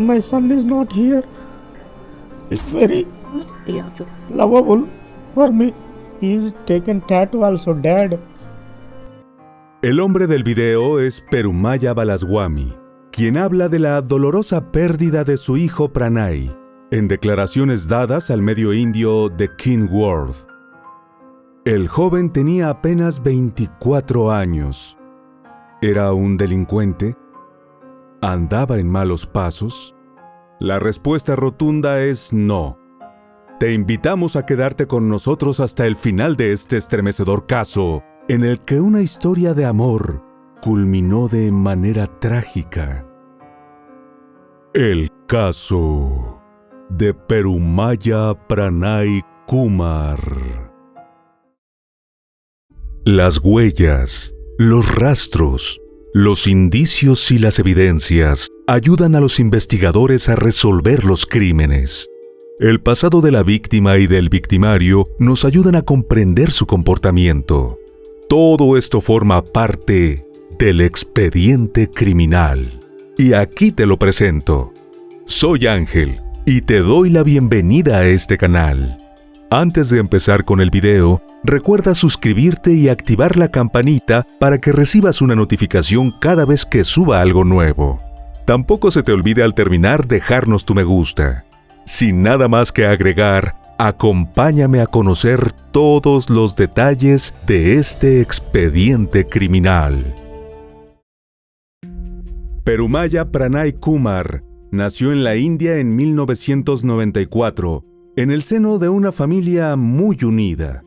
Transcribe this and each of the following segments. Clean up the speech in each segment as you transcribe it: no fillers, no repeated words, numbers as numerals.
My son is not here. It's very lovable for me. He's taken tattoo also, Dad. El hombre del video es Perumaya Balaswamy, quien habla de la dolorosa pérdida de su hijo Pranay, en declaraciones dadas al medio indio The King World. El joven tenía apenas 24 años. ¿Era un delincuente? ¿Andaba en malos pasos? La respuesta rotunda es no. Te invitamos a quedarte con nosotros hasta el final de este estremecedor caso, en el que una historia de amor culminó de manera trágica. El caso de Perumaya Pranay Kumar. Las huellas, los rastros, los indicios y las evidencias ayudan a los investigadores a resolver los crímenes. El pasado de la víctima y del victimario nos ayudan a comprender su comportamiento. Todo esto forma parte del expediente criminal. Y aquí te lo presento. Soy Ángel y te doy la bienvenida a este canal. Antes de empezar con el video, recuerda suscribirte y activar la campanita para que recibas una notificación cada vez que suba algo nuevo. Tampoco se te olvide al terminar dejarnos tu me gusta. Sin nada más que agregar, acompáñame a conocer todos los detalles de este expediente criminal. Perumaya Pranay Kumar nació en la India en 1994, en el seno de una familia muy unida.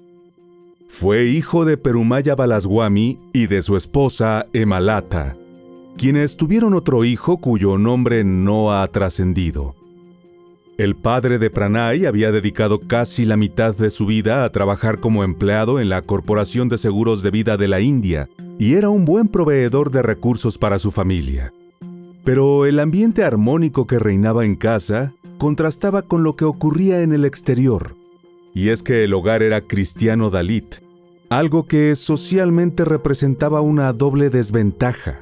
Fue hijo de Perumaya Balaswamy y de su esposa Hemalata, quienes tuvieron otro hijo cuyo nombre no ha trascendido. El padre de Pranay había dedicado casi la mitad de su vida a trabajar como empleado en la Corporación de Seguros de Vida de la India y era un buen proveedor de recursos para su familia. Pero el ambiente armónico que reinaba en casa contrastaba con lo que ocurría en el exterior, y es que el hogar era cristiano dalit, algo que socialmente representaba una doble desventaja.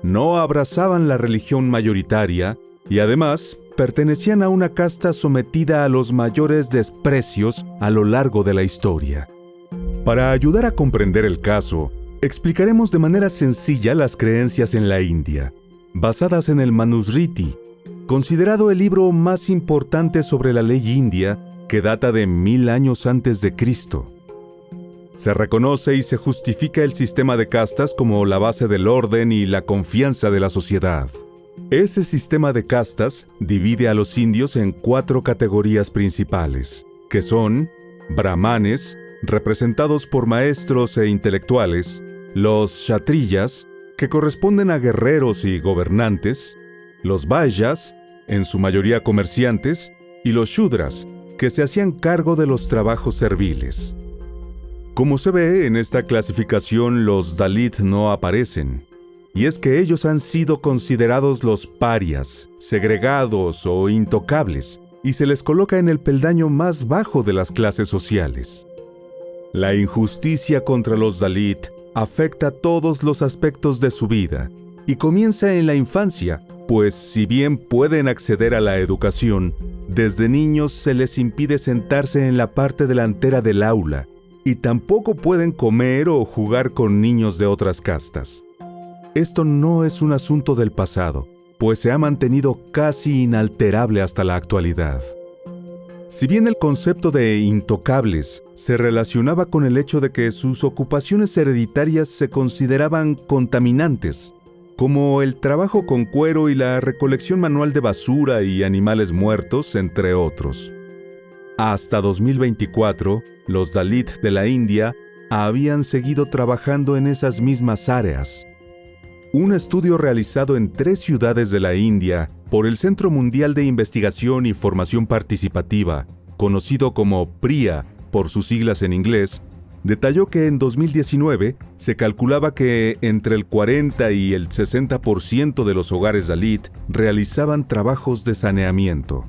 No abrazaban la religión mayoritaria y además pertenecían a una casta sometida a los mayores desprecios a lo largo de la historia. Para ayudar a comprender el caso, explicaremos de manera sencilla las creencias en la India, basadas en el Manusmriti, considerado el libro más importante sobre la ley india que data de 1000 años antes de Cristo. Se reconoce y se justifica el sistema de castas como la base del orden y la confianza de la sociedad. Ese sistema de castas divide a los indios en 4 categorías principales, que son brahmanes, representados por maestros e intelectuales, los kshatriyas, que corresponden a guerreros y gobernantes, los vaisyas, en su mayoría comerciantes, y los shudras, que se hacían cargo de los trabajos serviles. Como se ve, en esta clasificación los dalit no aparecen, y es que ellos han sido considerados los parias, segregados o intocables, y se les coloca en el peldaño más bajo de las clases sociales. La injusticia contra los dalit afecta todos los aspectos de su vida, y comienza en la infancia, pues si bien pueden acceder a la educación, desde niños se les impide sentarse en la parte delantera del aula, y tampoco pueden comer o jugar con niños de otras castas. Esto no es un asunto del pasado, pues se ha mantenido casi inalterable hasta la actualidad. Si bien el concepto de intocables se relacionaba con el hecho de que sus ocupaciones hereditarias se consideraban contaminantes, como el trabajo con cuero y la recolección manual de basura y animales muertos, entre otros. Hasta 2024, los dalit de la India habían seguido trabajando en esas mismas áreas. Un estudio realizado en 3 ciudades de la India por el Centro Mundial de Investigación y Formación Participativa, conocido como PRIA por sus siglas en inglés, detalló que en 2019 se calculaba que entre el 40 y el 60% de los hogares dalit realizaban trabajos de saneamiento.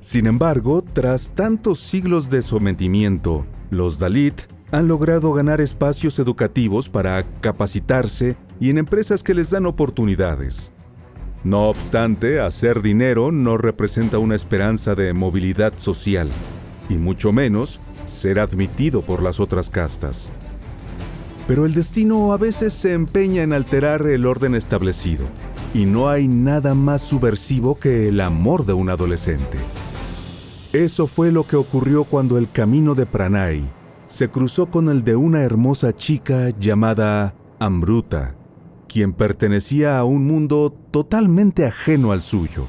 Sin embargo, tras tantos siglos de sometimiento, los dalit han logrado ganar espacios educativos para capacitarse y en empresas que les dan oportunidades. No obstante, hacer dinero no representa una esperanza de movilidad social, y mucho menos ser admitido por las otras castas. Pero el destino a veces se empeña en alterar el orden establecido, y no hay nada más subversivo que el amor de un adolescente. Eso fue lo que ocurrió cuando el camino de Pranay se cruzó con el de una hermosa chica llamada Amruta, quien pertenecía a un mundo totalmente ajeno al suyo.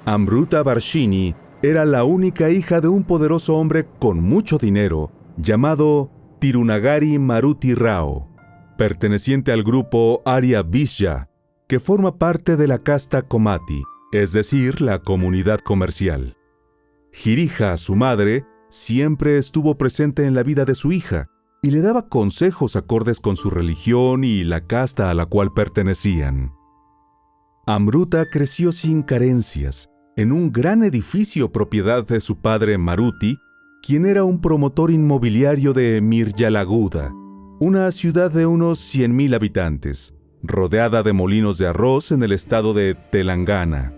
Amruta Varshini era la única hija de un poderoso hombre con mucho dinero llamado Tirunagari Maruti Rao, perteneciente al grupo Arya Vishya, que forma parte de la casta Komati, es decir, la comunidad comercial. Girija, su madre, siempre estuvo presente en la vida de su hija y le daba consejos acordes con su religión y la casta a la cual pertenecían. Amruta creció sin carencias, en un gran edificio propiedad de su padre Maruti, quien era un promotor inmobiliario de Miryalaguda, una ciudad de unos 100,000 habitantes, rodeada de molinos de arroz en el estado de Telangana.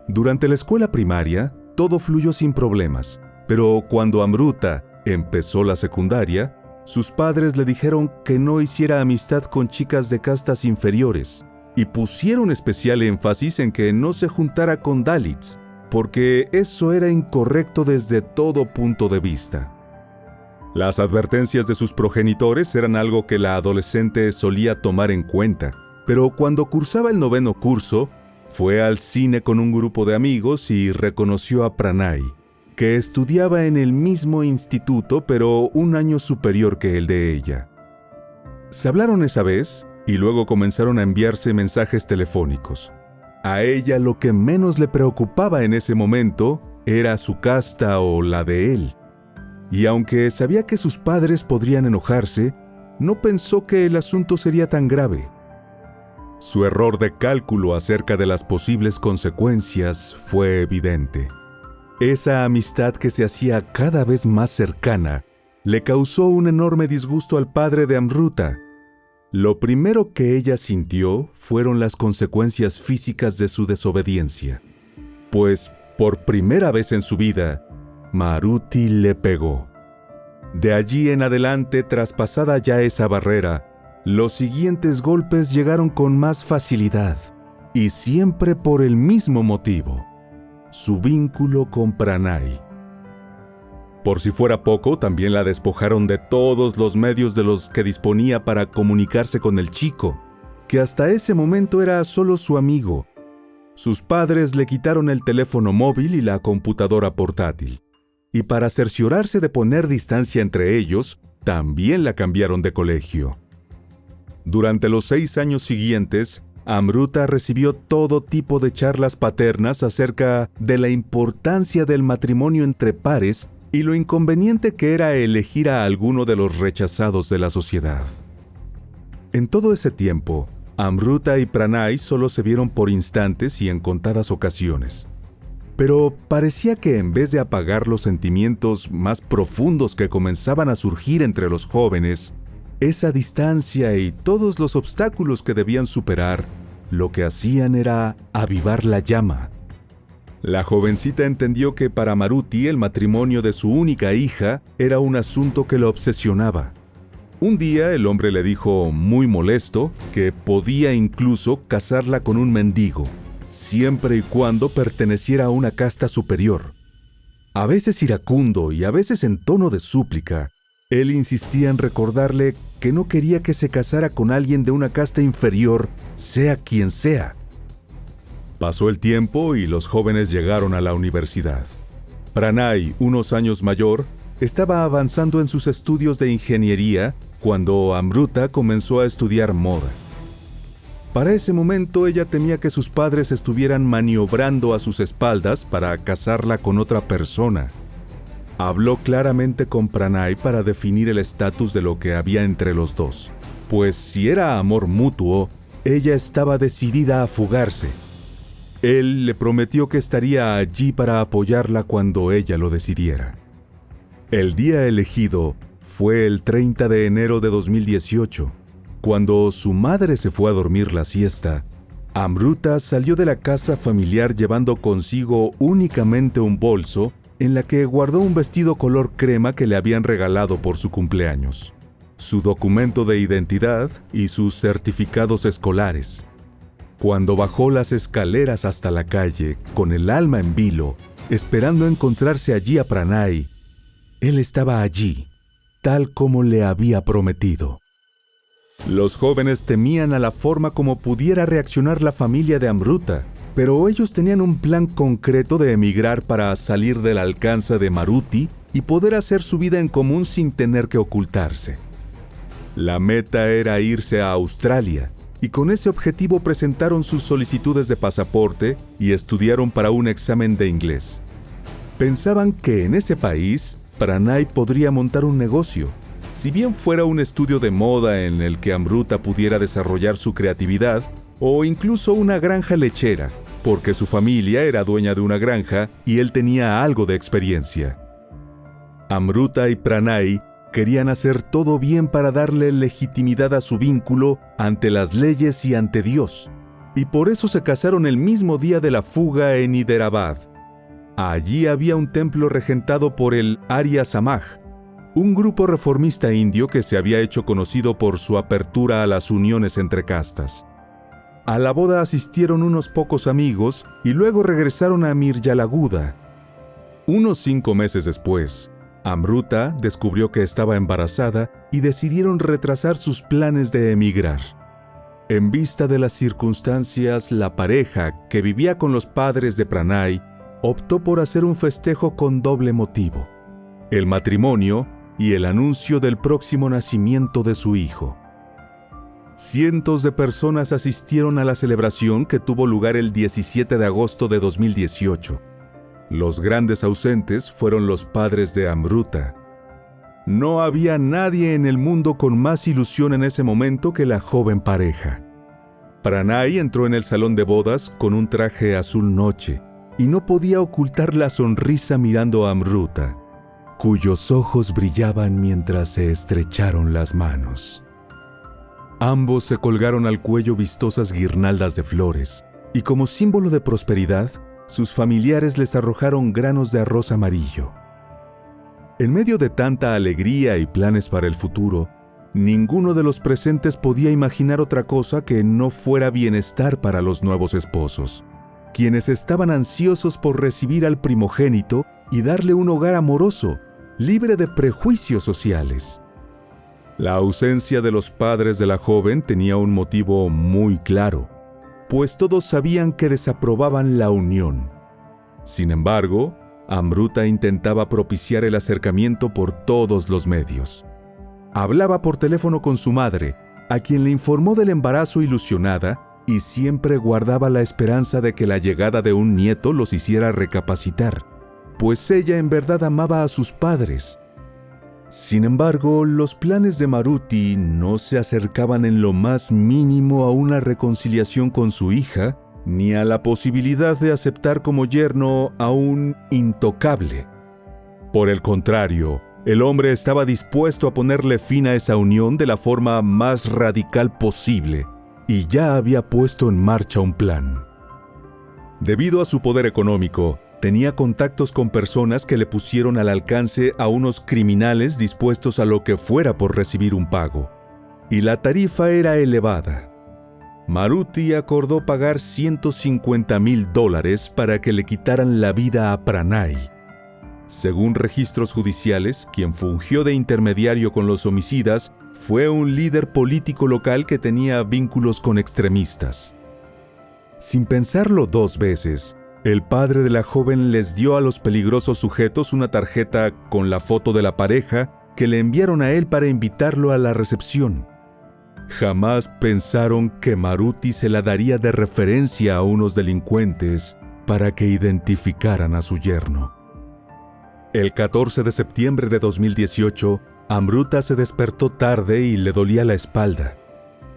Durante la escuela primaria, todo fluyó sin problemas, pero cuando Amruta empezó la secundaria, sus padres le dijeron que no hiciera amistad con chicas de castas inferiores y pusieron especial énfasis en que no se juntara con Dalits, porque eso era incorrecto desde todo punto de vista. Las advertencias de sus progenitores eran algo que la adolescente solía tomar en cuenta, pero cuando cursaba el 9º curso, fue al cine con un grupo de amigos y reconoció a Pranay, que estudiaba en el mismo instituto pero un año superior que el de ella. Se hablaron esa vez y luego comenzaron a enviarse mensajes telefónicos. A ella lo que menos le preocupaba en ese momento era su casta o la de él. Y aunque sabía que sus padres podrían enojarse, no pensó que el asunto sería tan grave. Su error de cálculo acerca de las posibles consecuencias fue evidente. Esa amistad que se hacía cada vez más cercana le causó un enorme disgusto al padre de Amruta. Lo primero que ella sintió fueron las consecuencias físicas de su desobediencia, pues por primera vez en su vida, Maruti le pegó. De allí en adelante, traspasada ya esa barrera, los siguientes golpes llegaron con más facilidad, y siempre por el mismo motivo: su vínculo con Pranay. Por si fuera poco, también la despojaron de todos los medios de los que disponía para comunicarse con el chico, que hasta ese momento era solo su amigo. Sus padres le quitaron el teléfono móvil y la computadora portátil, y para cerciorarse de poner distancia entre ellos, también la cambiaron de colegio. Durante los 6 años siguientes, Amruta recibió todo tipo de charlas paternas acerca de la importancia del matrimonio entre pares y lo inconveniente que era elegir a alguno de los rechazados de la sociedad. En todo ese tiempo, Amruta y Pranay solo se vieron por instantes y en contadas ocasiones. Pero parecía que en vez de apagar los sentimientos más profundos que comenzaban a surgir entre los jóvenes, esa distancia y todos los obstáculos que debían superar, lo que hacían era avivar la llama. La jovencita entendió que para Maruti el matrimonio de su única hija era un asunto que lo obsesionaba. Un día el hombre le dijo, muy molesto, que podía incluso casarla con un mendigo, siempre y cuando perteneciera a una casta superior. A veces iracundo y a veces en tono de súplica, él insistía en recordarle que no quería que se casara con alguien de una casta inferior, sea quien sea. Pasó el tiempo y los jóvenes llegaron a la universidad. Pranay, unos años mayor, estaba avanzando en sus estudios de ingeniería cuando Amruta comenzó a estudiar moda. Para ese momento ella temía que sus padres estuvieran maniobrando a sus espaldas para casarla con otra persona. Habló claramente con Pranay para definir el estatus de lo que había entre los dos, pues si era amor mutuo, ella estaba decidida a fugarse. Él le prometió que estaría allí para apoyarla cuando ella lo decidiera. El día elegido fue el 30 de enero de 2018. Cuando su madre se fue a dormir la siesta, Amruta salió de la casa familiar llevando consigo únicamente un bolso en la que guardó un vestido color crema que le habían regalado por su cumpleaños, su documento de identidad y sus certificados escolares. Cuando bajó las escaleras hasta la calle, con el alma en vilo, esperando encontrarse allí a Pranay, él estaba allí, tal como le había prometido. Los jóvenes temían a la forma como pudiera reaccionar la familia de Amruta, pero ellos tenían un plan concreto de emigrar para salir del alcance de Maruti y poder hacer su vida en común sin tener que ocultarse. La meta era irse a Australia, y con ese objetivo presentaron sus solicitudes de pasaporte y estudiaron para un examen de inglés. Pensaban que en ese país, Pranay podría montar un negocio, si bien fuera un estudio de moda en el que Amruta pudiera desarrollar su creatividad, o incluso una granja lechera, porque su familia era dueña de una granja y él tenía algo de experiencia. Amruta y Pranay querían hacer todo bien para darle legitimidad a su vínculo ante las leyes y ante Dios, y por eso se casaron el mismo día de la fuga en Hyderabad. Allí había un templo regentado por el Arya Samaj, un grupo reformista indio que se había hecho conocido por su apertura a las uniones entre castas. A la boda asistieron unos pocos amigos y luego regresaron a Miryalaguda. Unos 5 meses después, Amruta descubrió que estaba embarazada y decidieron retrasar sus planes de emigrar. En vista de las circunstancias, la pareja, que vivía con los padres de Pranay, optó por hacer un festejo con doble motivo: el matrimonio y el anuncio del próximo nacimiento de su hijo. Cientos de personas asistieron a la celebración que tuvo lugar el 17 de agosto de 2018. Los grandes ausentes fueron los padres de Amruta. No había nadie en el mundo con más ilusión en ese momento que la joven pareja. Pranay entró en el salón de bodas con un traje azul noche y no podía ocultar la sonrisa mirando a Amruta, cuyos ojos brillaban mientras se estrecharon las manos. Ambos se colgaron al cuello vistosas guirnaldas de flores, y como símbolo de prosperidad, sus familiares les arrojaron granos de arroz amarillo. En medio de tanta alegría y planes para el futuro, ninguno de los presentes podía imaginar otra cosa que no fuera bienestar para los nuevos esposos, quienes estaban ansiosos por recibir al primogénito y darle un hogar amoroso, libre de prejuicios sociales. La ausencia de los padres de la joven tenía un motivo muy claro, pues todos sabían que desaprobaban la unión. Sin embargo, Amruta intentaba propiciar el acercamiento por todos los medios. Hablaba por teléfono con su madre, a quien le informó del embarazo ilusionada, y siempre guardaba la esperanza de que la llegada de un nieto los hiciera recapacitar, pues ella en verdad amaba a sus padres. Sin embargo, los planes de Maruti no se acercaban en lo más mínimo a una reconciliación con su hija, ni a la posibilidad de aceptar como yerno a un intocable. Por el contrario, el hombre estaba dispuesto a ponerle fin a esa unión de la forma más radical posible, y ya había puesto en marcha un plan. Debido a su poder económico, tenía contactos con personas que le pusieron al alcance a unos criminales dispuestos a lo que fuera por recibir un pago, y la tarifa era elevada. Maruti acordó pagar $150,000 para que le quitaran la vida a Pranay. Según registros judiciales, quien fungió de intermediario con los homicidas fue un líder político local que tenía vínculos con extremistas. Sin pensarlo 2 veces, el padre de la joven les dio a los peligrosos sujetos una tarjeta con la foto de la pareja que le enviaron a él para invitarlo a la recepción. Jamás pensaron que Maruti se la daría de referencia a unos delincuentes para que identificaran a su yerno. El 14 de septiembre de 2018, Amruta se despertó tarde y le dolía la espalda.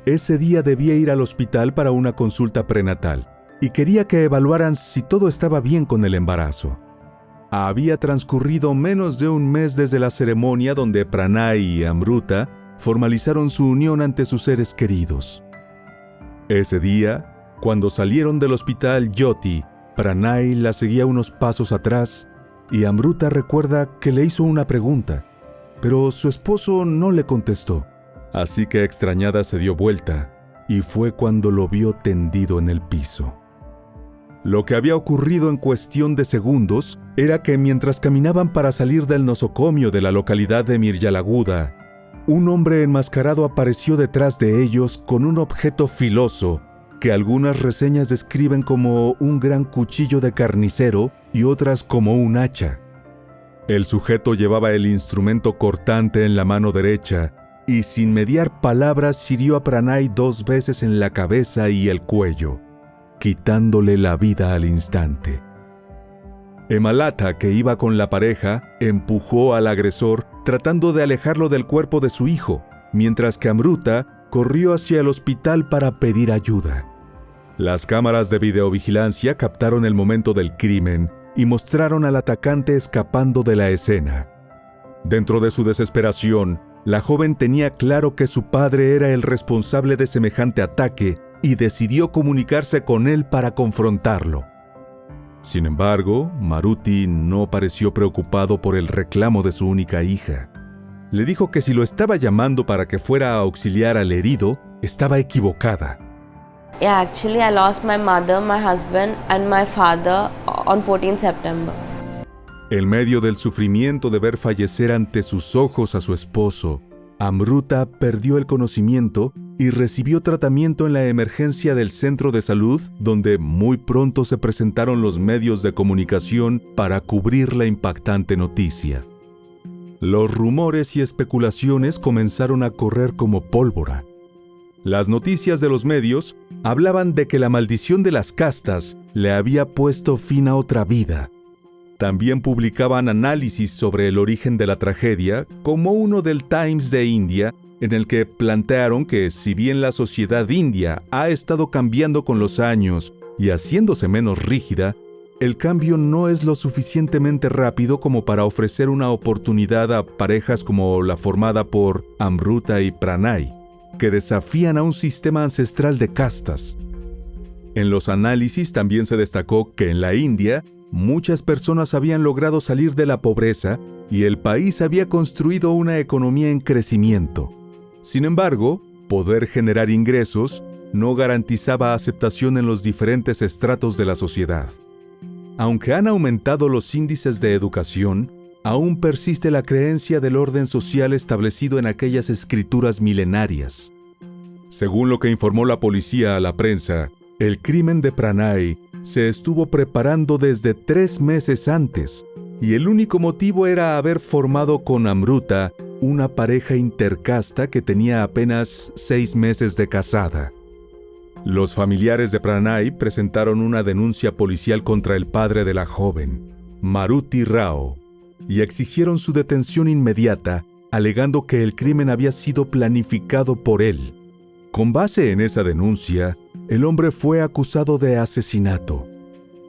Ese día debía ir al hospital para una consulta prenatal y quería que evaluaran si todo estaba bien con el embarazo. Había transcurrido menos de un mes desde la ceremonia donde Pranay y Amruta formalizaron su unión ante sus seres queridos. Ese día, Cuando salieron del hospital Jyoti, Pranay la seguía unos pasos atrás y Amruta recuerda que le hizo una pregunta, pero su esposo no le contestó, así que extrañada se dio vuelta y fue cuando lo vio tendido en el piso. Lo que había ocurrido en cuestión de segundos era que mientras caminaban para salir del nosocomio de la localidad de Miryalaguda, un hombre enmascarado apareció detrás de ellos con un objeto filoso que algunas reseñas describen como un gran cuchillo de carnicero y otras como un hacha. El sujeto llevaba el instrumento cortante en la mano derecha y sin mediar palabras hirió a Pranay 2 veces en la cabeza y el cuello, quitándole la vida al instante. Hemalata, que iba con la pareja, empujó al agresor tratando de alejarlo del cuerpo de su hijo, mientras que Amruta corrió hacia el hospital para pedir ayuda. Las cámaras de videovigilancia captaron el momento del crimen y mostraron al atacante escapando de la escena. Dentro de su desesperación, la joven tenía claro que su padre era el responsable de semejante ataque y decidió comunicarse con él para confrontarlo. Sin embargo, Maruti no pareció preocupado por el reclamo de su única hija. Le dijo que si lo estaba llamando para que fuera a auxiliar al herido, estaba equivocada. Yeah, actually I lost my mother, my husband and my father on 14 September. En medio del sufrimiento de ver fallecer ante sus ojos a su esposo, Amruta perdió el conocimiento y recibió tratamiento en la emergencia del centro de salud, donde muy pronto se presentaron los medios de comunicación para cubrir la impactante noticia. Los rumores y especulaciones comenzaron a correr como pólvora. Las noticias de los medios hablaban de que la maldición de las castas le había puesto fin a otra vida. También publicaban análisis sobre el origen de la tragedia, como uno del Times de India, en el que plantearon que si bien la sociedad india ha estado cambiando con los años y haciéndose menos rígida, el cambio no es lo suficientemente rápido como para ofrecer una oportunidad a parejas como la formada por Amruta y Pranay, que desafían a un sistema ancestral de castas. En los análisis también se destacó que en la India, muchas personas habían logrado salir de la pobreza y el país había construido una economía en crecimiento. Sin embargo, poder generar ingresos no garantizaba aceptación en los diferentes estratos de la sociedad. Aunque han aumentado los índices de educación, aún persiste la creencia del orden social establecido en aquellas escrituras milenarias. Según lo que informó la policía a la prensa, el crimen de Pranay se estuvo preparando desde 3 meses antes, y el único motivo era haber formado con Amruta una pareja intercasta que tenía apenas 6 meses de casada. Los familiares de Pranay presentaron una denuncia policial contra el padre de la joven, Maruti Rao, y exigieron su detención inmediata, alegando que el crimen había sido planificado por él. Con base en esa denuncia, el hombre fue acusado de asesinato.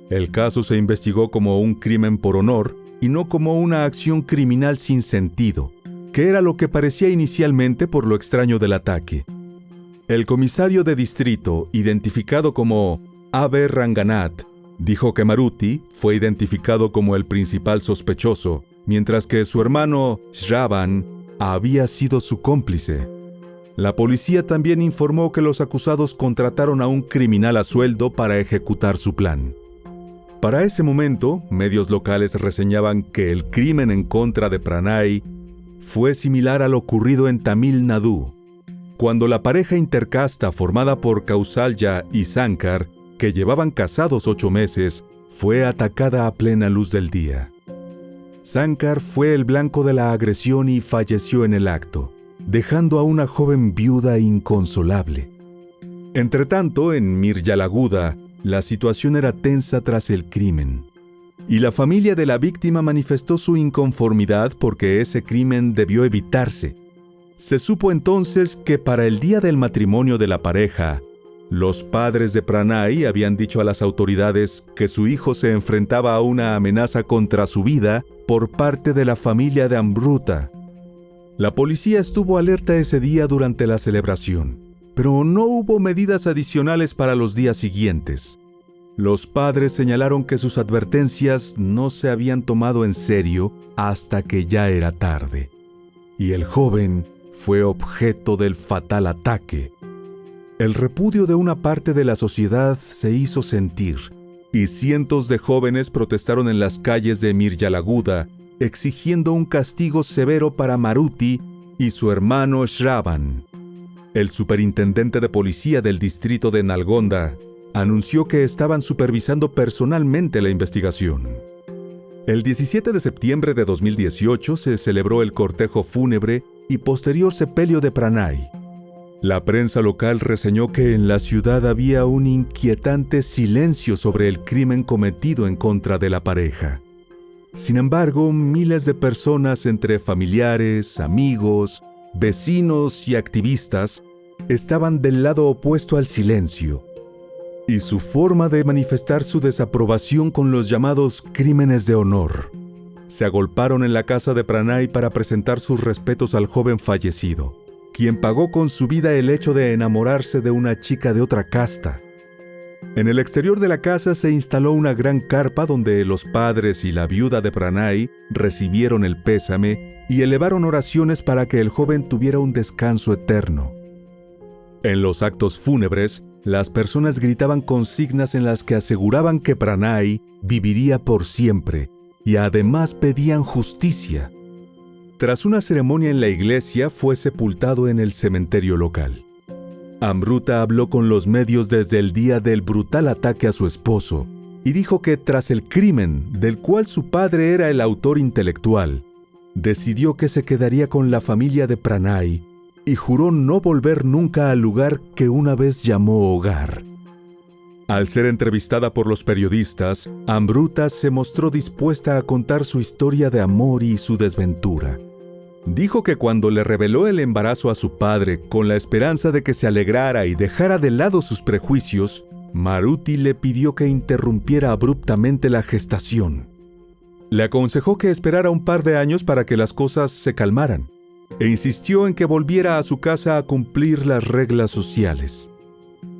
El caso se investigó como un crimen por honor y no como una acción criminal sin sentido, que era lo que parecía inicialmente por lo extraño del ataque. El comisario de distrito, identificado como A.B. Ranganath, dijo que Maruti fue identificado como el principal sospechoso, mientras que su hermano Shravan había sido su cómplice. La policía también informó que los acusados contrataron a un criminal a sueldo para ejecutar su plan. Para ese momento, medios locales reseñaban que el crimen en contra de Pranay fue similar a lo ocurrido en Tamil Nadu, cuando la pareja intercasta formada por Kausalya y Sankar, que llevaban casados 8 meses, fue atacada a plena luz del día. Sankar fue el blanco de la agresión y falleció en el acto, dejando a una joven viuda inconsolable. Entretanto, en Miryalaguda, la situación era tensa tras el crimen, y la familia de la víctima manifestó su inconformidad porque ese crimen debió evitarse. Se supo entonces que para el día del matrimonio de la pareja, los padres de Pranay habían dicho a las autoridades que su hijo se enfrentaba a una amenaza contra su vida por parte de la familia de Amruta. La policía estuvo alerta ese día durante la celebración, pero no hubo medidas adicionales para los días siguientes. Los padres señalaron que sus advertencias no se habían tomado en serio hasta que ya era tarde, y el joven fue objeto del fatal ataque. El repudio de una parte de la sociedad se hizo sentir, y cientos de jóvenes protestaron en las calles de Miryalaguda, exigiendo un castigo severo para Maruti y su hermano Shravan. El superintendente de policía del distrito de Nalgonda anunció que estaban supervisando personalmente la investigación. El 17 de septiembre de 2018 se celebró el cortejo fúnebre y posterior sepelio de Pranay. La prensa local reseñó que en la ciudad había un inquietante silencio sobre el crimen cometido en contra de la pareja. Sin embargo, miles de personas entre familiares, amigos, vecinos y activistas estaban del lado opuesto al silencio, y su forma de manifestar su desaprobación con los llamados crímenes de honor. Se agolparon en la casa de Pranay para presentar sus respetos al joven fallecido, quien pagó con su vida el hecho de enamorarse de una chica de otra casta. En el exterior de la casa se instaló una gran carpa donde los padres y la viuda de Pranay recibieron el pésame y elevaron oraciones para que el joven tuviera un descanso eterno. En los actos fúnebres, las personas gritaban consignas en las que aseguraban que Pranay viviría por siempre y además pedían justicia. Tras una ceremonia en la iglesia, fue sepultado en el cementerio local. Amruta habló con los medios desde el día del brutal ataque a su esposo y dijo que tras el crimen, del cual su padre era el autor intelectual, decidió que se quedaría con la familia de Pranay y juró no volver nunca al lugar que una vez llamó hogar. Al ser entrevistada por los periodistas, Amruta se mostró dispuesta a contar su historia de amor y su desventura. Dijo que cuando le reveló el embarazo a su padre con la esperanza de que se alegrara y dejara de lado sus prejuicios, Maruti le pidió que interrumpiera abruptamente la gestación. Le aconsejó que esperara un par de años para que las cosas se calmaran, e insistió en que volviera a su casa a cumplir las reglas sociales.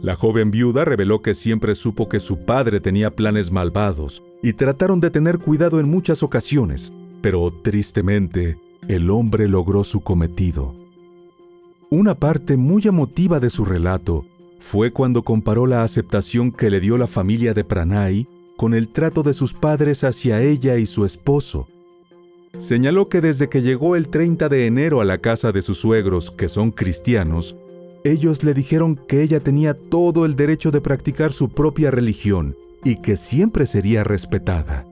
La joven viuda reveló que siempre supo que su padre tenía planes malvados y trataron de tener cuidado en muchas ocasiones, pero tristemente, el hombre logró su cometido. Una parte muy emotiva de su relato fue cuando comparó la aceptación que le dio la familia de Pranay con el trato de sus padres hacia ella y su esposo. Señaló que desde que llegó el 30 de enero a la casa de sus suegros, que son cristianos, ellos le dijeron que ella tenía todo el derecho de practicar su propia religión y que siempre sería respetada.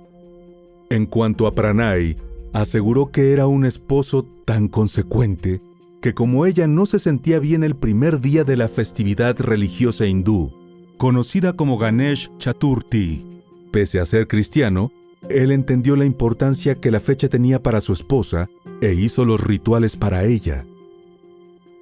En cuanto a Pranay, aseguró que era un esposo tan consecuente que como ella no se sentía bien el primer día de la festividad religiosa hindú, conocida como Ganesh Chaturthi, pese a ser cristiano, él entendió la importancia que la fecha tenía para su esposa e hizo los rituales para ella.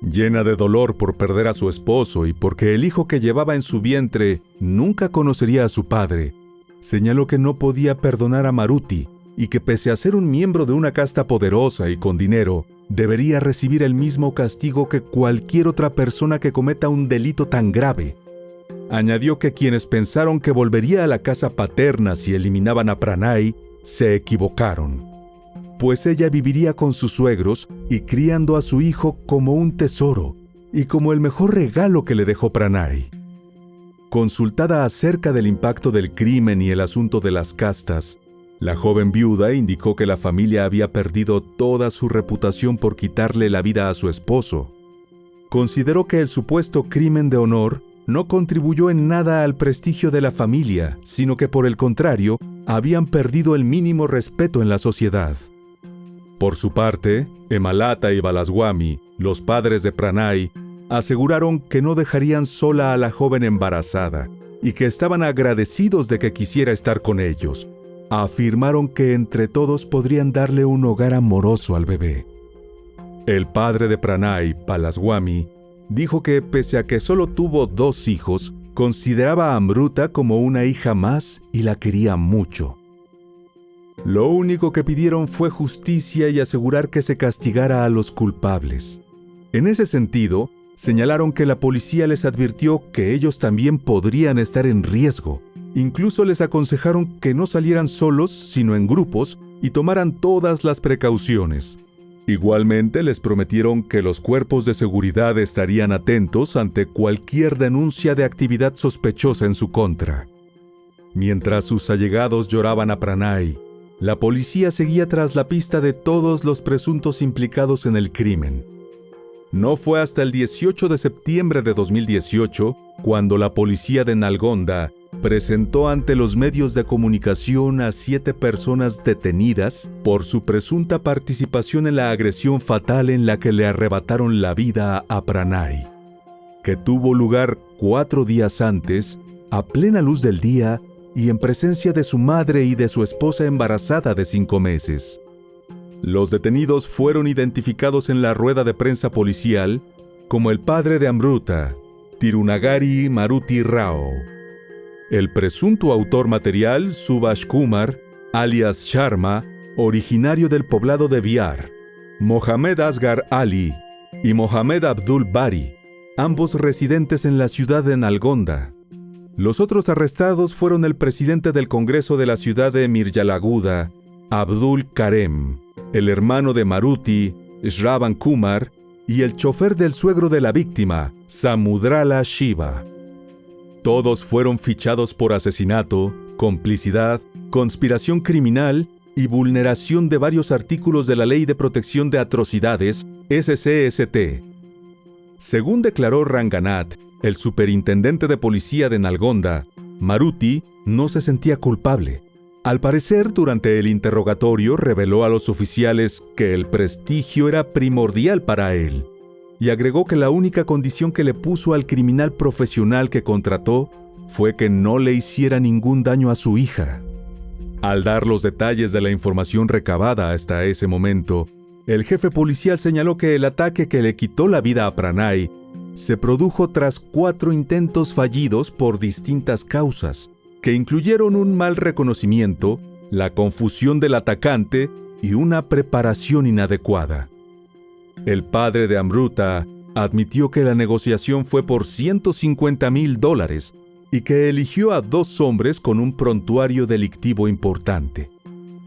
Llena de dolor por perder a su esposo y porque el hijo que llevaba en su vientre nunca conocería a su padre, señaló que no podía perdonar a Maruti y que pese a ser un miembro de una casta poderosa y con dinero, debería recibir el mismo castigo que cualquier otra persona que cometa un delito tan grave. Añadió que quienes pensaron que volvería a la casa paterna si eliminaban a Pranay, se equivocaron, pues ella viviría con sus suegros y criando a su hijo como un tesoro y como el mejor regalo que le dejó Pranay. Consultada acerca del impacto del crimen y el asunto de las castas, la joven viuda indicó que la familia había perdido toda su reputación por quitarle la vida a su esposo. Consideró que el supuesto crimen de honor no contribuyó en nada al prestigio de la familia, sino que por el contrario, habían perdido el mínimo respeto en la sociedad. Por su parte, Hemalata y Balaswamy, los padres de Pranay, aseguraron que no dejarían sola a la joven embarazada y que estaban agradecidos de que quisiera estar con ellos. Afirmaron que entre todos podrían darle un hogar amoroso al bebé. El padre de Pranay, Balaswamy, dijo que pese a que solo tuvo 2 hijos, consideraba a Amruta como una hija más y la quería mucho. Lo único que pidieron fue justicia y asegurar que se castigara a los culpables. En ese sentido, señalaron que la policía les advirtió que ellos también podrían estar en riesgo. Incluso les aconsejaron que no salieran solos, sino en grupos, y tomaran todas las precauciones. Igualmente les prometieron que los cuerpos de seguridad estarían atentos ante cualquier denuncia de actividad sospechosa en su contra. Mientras sus allegados lloraban a Pranay, la policía seguía tras la pista de todos los presuntos implicados en el crimen. No fue hasta el 18 de septiembre de 2018 cuando la policía de Nalgonda presentó ante los medios de comunicación a 7 personas detenidas por su presunta participación en la agresión fatal en la que le arrebataron la vida a Pranay, que tuvo lugar 4 días antes, a plena luz del día y en presencia de su madre y de su esposa embarazada de 5 meses. Los detenidos fueron identificados en la rueda de prensa policial como el padre de Amruta, Tirunagari Maruti Rao, el presunto autor material Subhash Kumar, alias Sharma, originario del poblado de Bihar, Mohamed Asghar Ali y Mohamed Abdul Bari, ambos residentes en la ciudad de Nalgonda. Los otros arrestados fueron el presidente del Congreso de la ciudad de Miryalaguda, Abdul Karem, el hermano de Maruti, Shravan Kumar, y el chofer del suegro de la víctima, Samudrala Shiva. Todos fueron fichados por asesinato, complicidad, conspiración criminal y vulneración de varios artículos de la Ley de Protección de Atrocidades, SCST. Según declaró Ranganath, el superintendente de policía de Nalgonda, Maruti no se sentía culpable. Al parecer, durante el interrogatorio reveló a los oficiales que el prestigio era primordial para él, y agregó que la única condición que le puso al criminal profesional que contrató fue que no le hiciera ningún daño a su hija. Al dar los detalles de la información recabada hasta ese momento, el jefe policial señaló que el ataque que le quitó la vida a Pranay se produjo tras 4 intentos fallidos por distintas causas, que incluyeron un mal reconocimiento, la confusión del atacante y una preparación inadecuada. El padre de Amruta admitió que la negociación fue por $150,000 y que eligió a 2 hombres con un prontuario delictivo importante.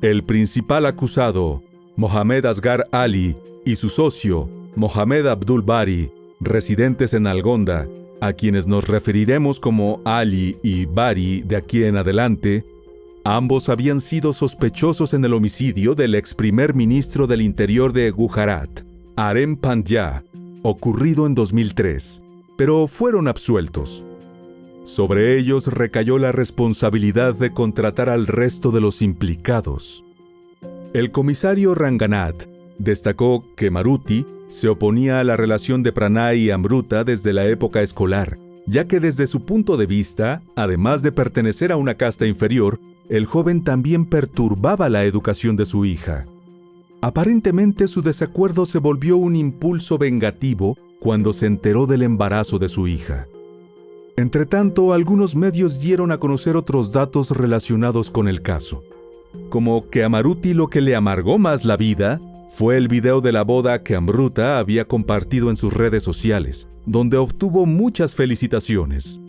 El principal acusado, Mohamed Asghar Ali, y su socio, Mohamed Abdul Bari, residentes en Nalgonda, a quienes nos referiremos como Ali y Bari de aquí en adelante, ambos habían sido sospechosos en el homicidio del ex primer ministro del Interior de Gujarat, Arem Pandya, ocurrido en 2003, pero fueron absueltos. Sobre ellos recayó la responsabilidad de contratar al resto de los implicados. El comisario Ranganath destacó que Maruti se oponía a la relación de Pranay y Amruta desde la época escolar, ya que desde su punto de vista, además de pertenecer a una casta inferior, el joven también perturbaba la educación de su hija. Aparentemente su desacuerdo se volvió un impulso vengativo cuando se enteró del embarazo de su hija. Entretanto, algunos medios dieron a conocer otros datos relacionados con el caso, como que a Maruti lo que le amargó más la vida fue el video de la boda que Amruta había compartido en sus redes sociales, donde obtuvo muchas felicitaciones.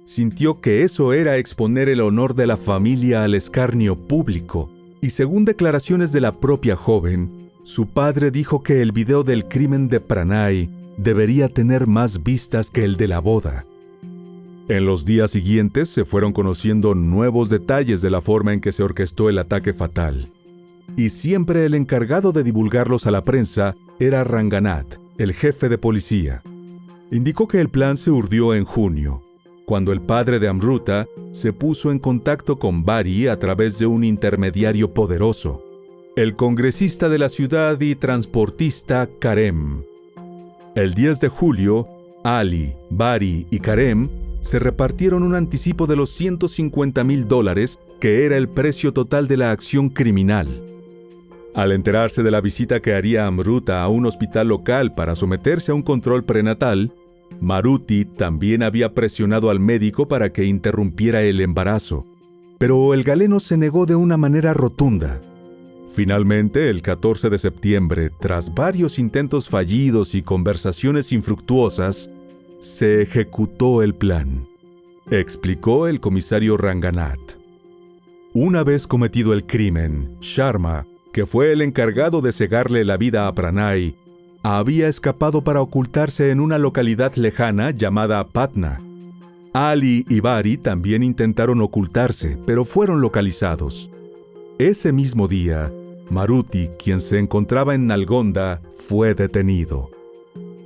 Sintió que eso era exponer el honor de la familia al escarnio público, y según declaraciones de la propia joven, su padre dijo que el video del crimen de Pranay debería tener más vistas que el de la boda. En los días siguientes se fueron conociendo nuevos detalles de la forma en que se orquestó el ataque fatal. Y siempre el encargado de divulgarlos a la prensa era Ranganath, el jefe de policía. Indicó que el plan se urdió en junio, cuando el padre de Amruta se puso en contacto con Bari a través de un intermediario poderoso, el congresista de la ciudad y transportista Karem. El 10 de julio, Ali, Bari y Karem se repartieron un anticipo de los $150,000, que era el precio total de la acción criminal. Al enterarse de la visita que haría Amruta a un hospital local para someterse a un control prenatal, Maruti también había presionado al médico para que interrumpiera el embarazo, pero el galeno se negó de una manera rotunda. Finalmente, el 14 de septiembre, tras varios intentos fallidos y conversaciones infructuosas, se ejecutó el plan, explicó el comisario Ranganath. Una vez cometido el crimen, Sharma, que fue el encargado de cegarle la vida a Pranay, había escapado para ocultarse en una localidad lejana llamada Patna. Ali y Bari también intentaron ocultarse, pero fueron localizados. Ese mismo día, Maruti, quien se encontraba en Nalgonda, fue detenido.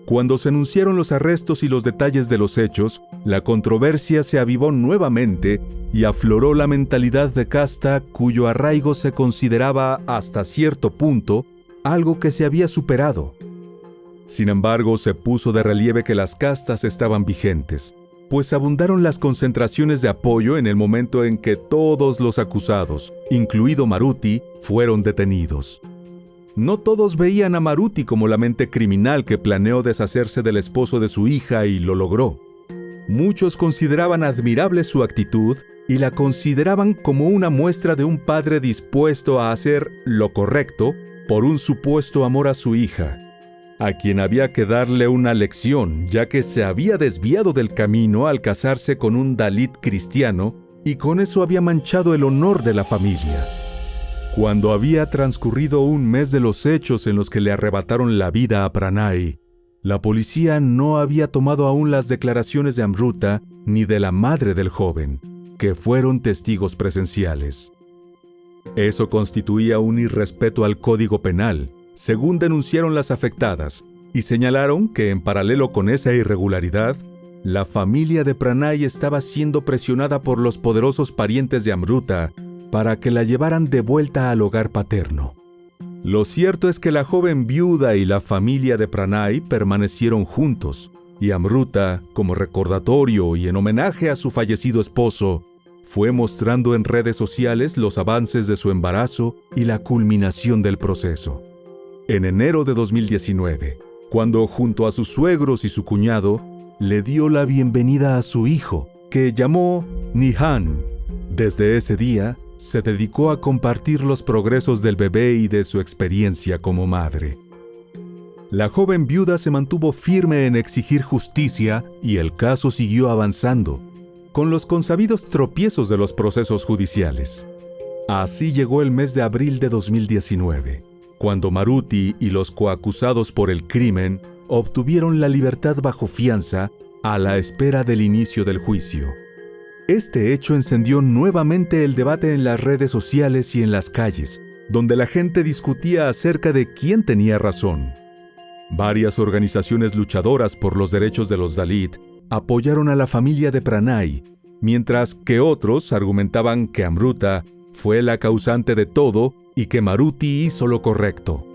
Cuando se anunciaron los arrestos y los detalles de los hechos, la controversia se avivó nuevamente y afloró la mentalidad de casta cuyo arraigo se consideraba hasta cierto punto algo que se había superado. Sin embargo, se puso de relieve que las castas estaban vigentes, pues abundaron las concentraciones de apoyo en el momento en que todos los acusados, incluido Maruti, fueron detenidos. No todos veían a Maruti como la mente criminal que planeó deshacerse del esposo de su hija y lo logró. Muchos consideraban admirable su actitud y la consideraban como una muestra de un padre dispuesto a hacer lo correcto por un supuesto amor a su hija, a quien había que darle una lección, ya que se había desviado del camino al casarse con un Dalit cristiano y con eso había manchado el honor de la familia. Cuando había transcurrido un mes de los hechos en los que le arrebataron la vida a Pranay, la policía no había tomado aún las declaraciones de Amruta ni de la madre del joven, que fueron testigos presenciales. Eso constituía un irrespeto al Código Penal, según denunciaron las afectadas, y señalaron que en paralelo con esa irregularidad, la familia de Pranay estaba siendo presionada por los poderosos parientes de Amruta para que la llevaran de vuelta al hogar paterno. Lo cierto es que la joven viuda y la familia de Pranay permanecieron juntos, y Amruta, como recordatorio y en homenaje a su fallecido esposo, fue mostrando en redes sociales los avances de su embarazo y la culminación del proceso. En enero de 2019, cuando junto a sus suegros y su cuñado, le dio la bienvenida a su hijo, que llamó Nihan. Desde ese día, se dedicó a compartir los progresos del bebé y de su experiencia como madre. La joven viuda se mantuvo firme en exigir justicia y el caso siguió avanzando, con los consabidos tropiezos de los procesos judiciales. Así llegó el mes de abril de 2019, cuando Maruti y los coacusados por el crimen obtuvieron la libertad bajo fianza a la espera del inicio del juicio. Este hecho encendió nuevamente el debate en las redes sociales y en las calles, donde la gente discutía acerca de quién tenía razón. Varias organizaciones luchadoras por los derechos de los Dalit apoyaron a la familia de Pranay, mientras que otros argumentaban que Amruta fue la causante de todo y que Maruti hizo lo correcto.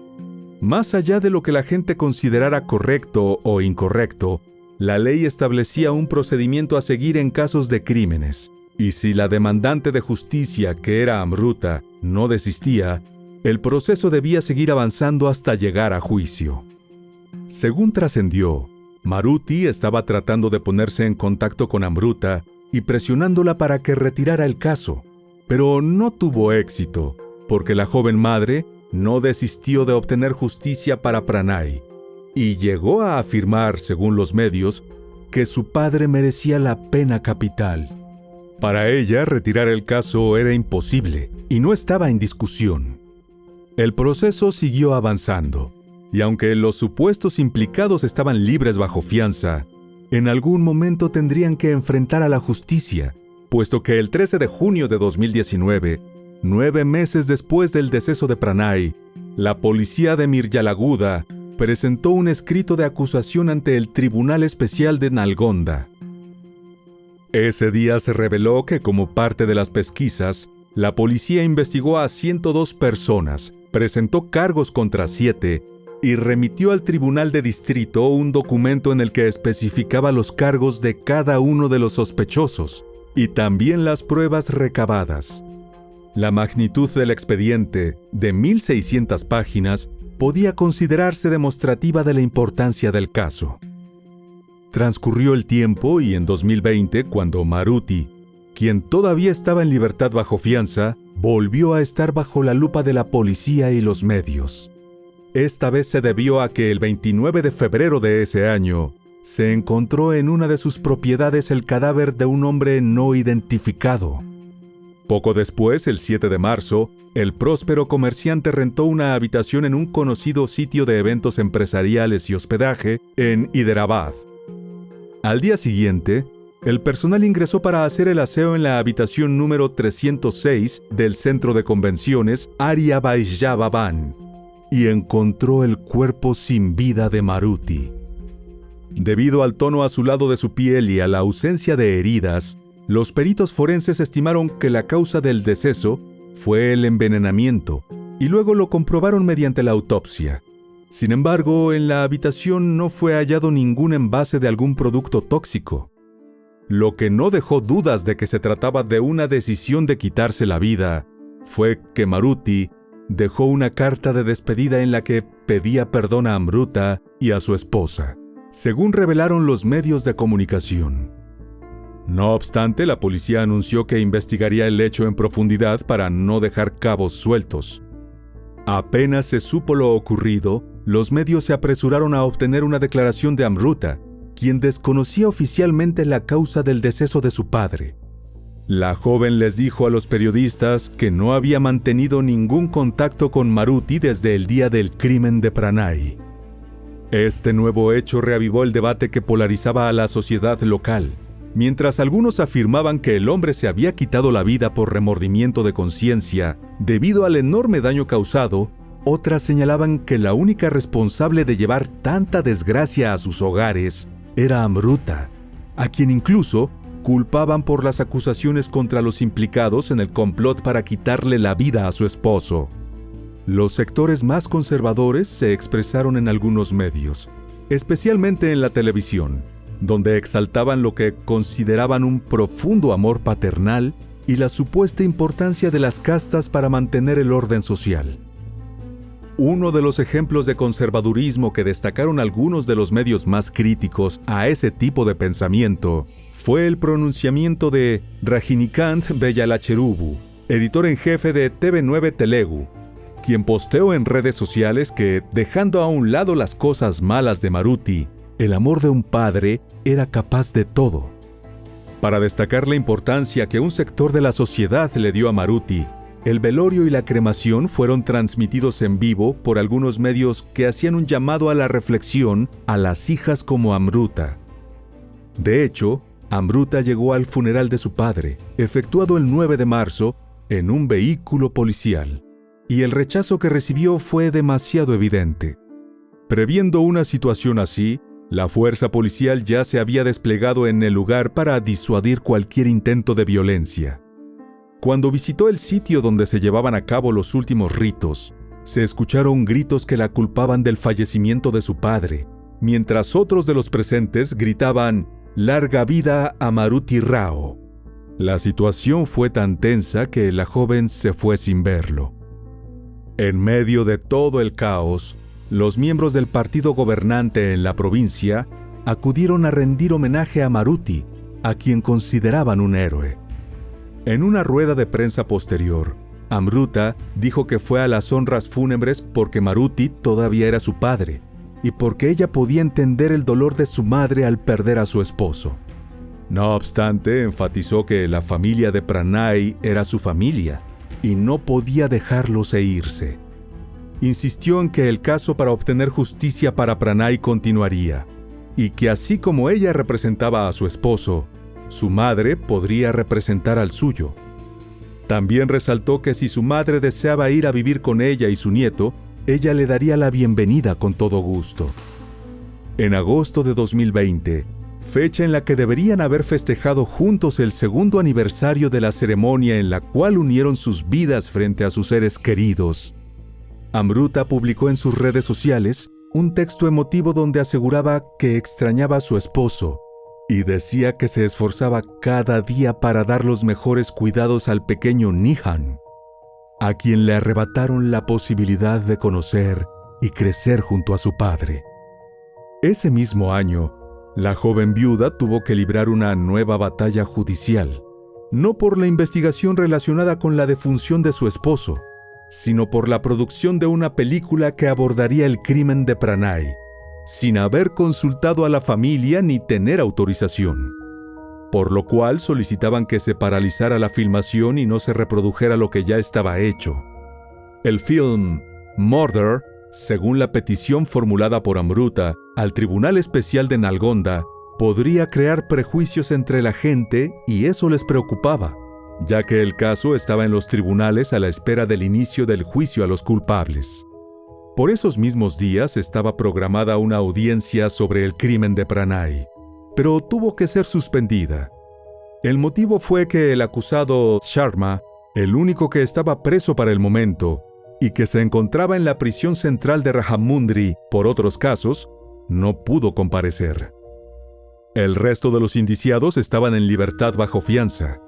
Más allá de lo que la gente considerara correcto o incorrecto, la ley establecía un procedimiento a seguir en casos de crímenes, y si la demandante de justicia, que era Amruta, no desistía, el proceso debía seguir avanzando hasta llegar a juicio. Según trascendió, Maruti estaba tratando de ponerse en contacto con Amruta y presionándola para que retirara el caso, pero no tuvo éxito, porque la joven madre no desistió de obtener justicia para Pranay, y llegó a afirmar, según los medios, que su padre merecía la pena capital. Para ella, retirar el caso era imposible y no estaba en discusión. El proceso siguió avanzando, y aunque los supuestos implicados estaban libres bajo fianza, en algún momento tendrían que enfrentar a la justicia, puesto que el 13 de junio de 2019, 9 meses después del deceso de Pranay, la policía de Miryalaguda presentó un escrito de acusación ante el Tribunal Especial de Nalgonda. Ese día se reveló que, como parte de las pesquisas, la policía investigó a 102 personas, presentó cargos contra 7 y remitió al Tribunal de Distrito un documento en el que especificaba los cargos de cada uno de los sospechosos y también las pruebas recabadas. La magnitud del expediente, de 1.600 páginas, podía considerarse demostrativa de la importancia del caso. Transcurrió el tiempo y en 2020, cuando Maruti, quien todavía estaba en libertad bajo fianza, volvió a estar bajo la lupa de la policía y los medios. Esta vez se debió a que el 29 de febrero de ese año, se encontró en una de sus propiedades el cadáver de un hombre no identificado. Poco después, el 7 de marzo, el próspero comerciante rentó una habitación en un conocido sitio de eventos empresariales y hospedaje en Hyderabad. Al día siguiente, el personal ingresó para hacer el aseo en la habitación número 306 del centro de convenciones Arya Vaishya Bhavan y encontró el cuerpo sin vida de Maruti. Debido al tono azulado de su piel y a la ausencia de heridas, los peritos forenses estimaron que la causa del deceso fue el envenenamiento y luego lo comprobaron mediante la autopsia. Sin embargo, en la habitación no fue hallado ningún envase de algún producto tóxico, lo que no dejó dudas de que se trataba de una decisión de quitarse la vida. Fue que Maruti dejó una carta de despedida en la que pedía perdón a Amruta y a su esposa, según revelaron los medios de comunicación. No obstante, la policía anunció que investigaría el hecho en profundidad para no dejar cabos sueltos. Apenas se supo lo ocurrido, los medios se apresuraron a obtener una declaración de Amruta, quien desconocía oficialmente la causa del deceso de su padre. La joven les dijo a los periodistas que no había mantenido ningún contacto con Maruti desde el día del crimen de Pranay. Este nuevo hecho reavivó el debate que polarizaba a la sociedad local. Mientras algunos afirmaban que el hombre se había quitado la vida por remordimiento de conciencia debido al enorme daño causado, otras señalaban que la única responsable de llevar tanta desgracia a sus hogares era Amruta, a quien incluso culpaban por las acusaciones contra los implicados en el complot para quitarle la vida a su esposo. Los sectores más conservadores se expresaron en algunos medios, especialmente en la televisión, donde exaltaban lo que consideraban un profundo amor paternal y la supuesta importancia de las castas para mantener el orden social. Uno de los ejemplos de conservadurismo que destacaron algunos de los medios más críticos a ese tipo de pensamiento fue el pronunciamiento de Rajinikanth Vellalacherubu, editor en jefe de TV9 Telugu, quien posteó en redes sociales que, dejando a un lado las cosas malas de Maruti, el amor de un padre era capaz de todo. Para destacar la importancia que un sector de la sociedad le dio a Maruti, el velorio y la cremación fueron transmitidos en vivo por algunos medios que hacían un llamado a la reflexión a las hijas como Amruta. De hecho, Amruta llegó al funeral de su padre, efectuado el 9 de marzo, en un vehículo policial, y el rechazo que recibió fue demasiado evidente. Previendo una situación así, la fuerza policial ya se había desplegado en el lugar para disuadir cualquier intento de violencia. Cuando visitó el sitio donde se llevaban a cabo los últimos ritos, se escucharon gritos que la culpaban del fallecimiento de su padre, mientras otros de los presentes gritaban «Larga vida a Maruti Rao». La situación fue tan tensa que la joven se fue sin verlo. En medio de todo el caos, los miembros del partido gobernante en la provincia acudieron a rendir homenaje a Maruti, a quien consideraban un héroe. En una rueda de prensa posterior, Amruta dijo que fue a las honras fúnebres porque Maruti todavía era su padre y porque ella podía entender el dolor de su madre al perder a su esposo. No obstante, enfatizó que la familia de Pranay era su familia y no podía dejarlos irse. Insistió en que el caso para obtener justicia para Pranay continuaría, y que así como ella representaba a su esposo, su madre podría representar al suyo. También resaltó que si su madre deseaba ir a vivir con ella y su nieto, ella le daría la bienvenida con todo gusto. En agosto de 2020, fecha en la que deberían haber festejado juntos el segundo aniversario de la ceremonia en la cual unieron sus vidas frente a sus seres queridos, Amruta publicó en sus redes sociales un texto emotivo donde aseguraba que extrañaba a su esposo y decía que se esforzaba cada día para dar los mejores cuidados al pequeño Nihan, a quien le arrebataron la posibilidad de conocer y crecer junto a su padre. Ese mismo año, la joven viuda tuvo que librar una nueva batalla judicial, no por la investigación relacionada con la defunción de su esposo, sino por la producción de una película que abordaría el crimen de Pranay, sin haber consultado a la familia ni tener autorización. Por lo cual solicitaban que se paralizara la filmación y no se reprodujera lo que ya estaba hecho. El film Murder, según la petición formulada por Amruta al Tribunal Especial de Nalgonda, podría crear prejuicios entre la gente y eso les preocupaba, ya que el caso estaba en los tribunales a la espera del inicio del juicio a los culpables. Por esos mismos días estaba programada una audiencia sobre el crimen de Pranay, pero tuvo que ser suspendida. El motivo fue que el acusado Sharma, el único que estaba preso para el momento y que se encontraba en la prisión central de Rajamundry por otros casos, no pudo comparecer. El resto de los indiciados estaban en libertad bajo fianza.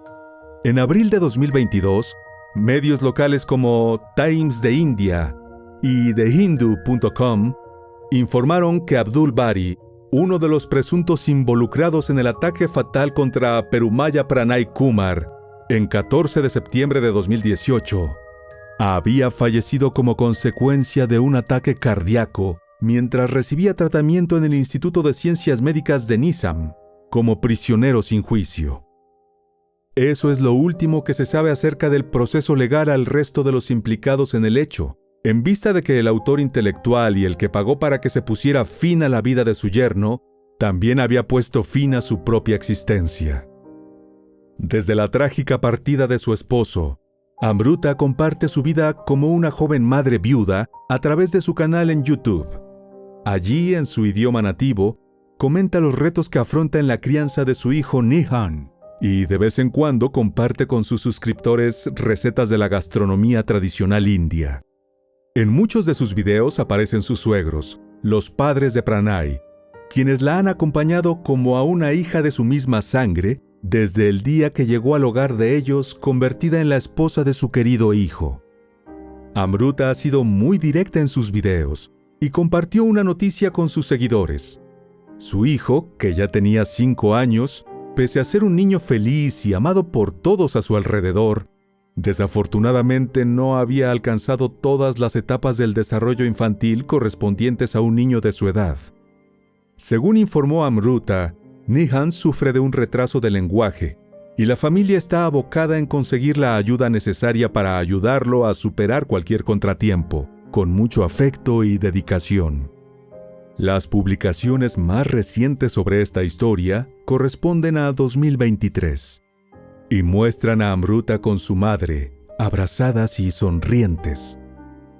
En abril de 2022, medios locales como Times de India y TheHindu.com informaron que Abdul Bari, uno de los presuntos involucrados en el ataque fatal contra Perumaya Pranay Kumar, en 14 de septiembre de 2018, había fallecido como consecuencia de un ataque cardíaco mientras recibía tratamiento en el Instituto de Ciencias Médicas de Nizam, como prisionero sin juicio. Eso es lo último que se sabe acerca del proceso legal al resto de los implicados en el hecho, en vista de que el autor intelectual y el que pagó para que se pusiera fin a la vida de su yerno, también había puesto fin a su propia existencia. Desde la trágica partida de su esposo, Amruta comparte su vida como una joven madre viuda a través de su canal en YouTube. Allí, en su idioma nativo, comenta los retos que afronta en la crianza de su hijo Nihan, y de vez en cuando comparte con sus suscriptores recetas de la gastronomía tradicional india. En muchos de sus videos aparecen sus suegros, los padres de Pranay, quienes la han acompañado como a una hija de su misma sangre desde el día que llegó al hogar de ellos convertida en la esposa de su querido hijo. Amruta ha sido muy directa en sus videos y compartió una noticia con sus seguidores. Su hijo, que ya tenía 5 años, pese a ser un niño feliz y amado por todos a su alrededor, desafortunadamente no había alcanzado todas las etapas del desarrollo infantil correspondientes a un niño de su edad. Según informó Amruta, Nihan sufre de un retraso de lenguaje y la familia está abocada en conseguir la ayuda necesaria para ayudarlo a superar cualquier contratiempo, con mucho afecto y dedicación. Las publicaciones más recientes sobre esta historia corresponden a 2023 y muestran a Amruta con su madre, abrazadas y sonrientes.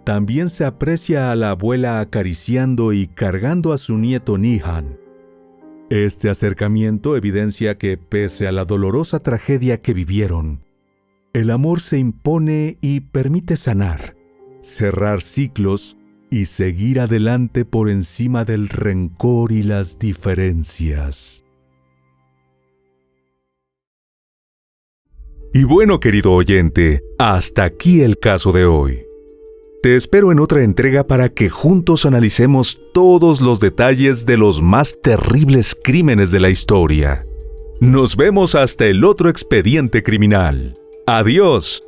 También se aprecia a la abuela acariciando y cargando a su nieto Nihan. Este acercamiento evidencia que, pese a la dolorosa tragedia que vivieron, el amor se impone y permite sanar, cerrar ciclos y seguir adelante por encima del rencor y las diferencias. Y bueno, querido oyente, hasta aquí el caso de hoy. Te espero en otra entrega para que juntos analicemos todos los detalles de los más terribles crímenes de la historia. Nos vemos hasta el otro expediente criminal. ¡Adiós!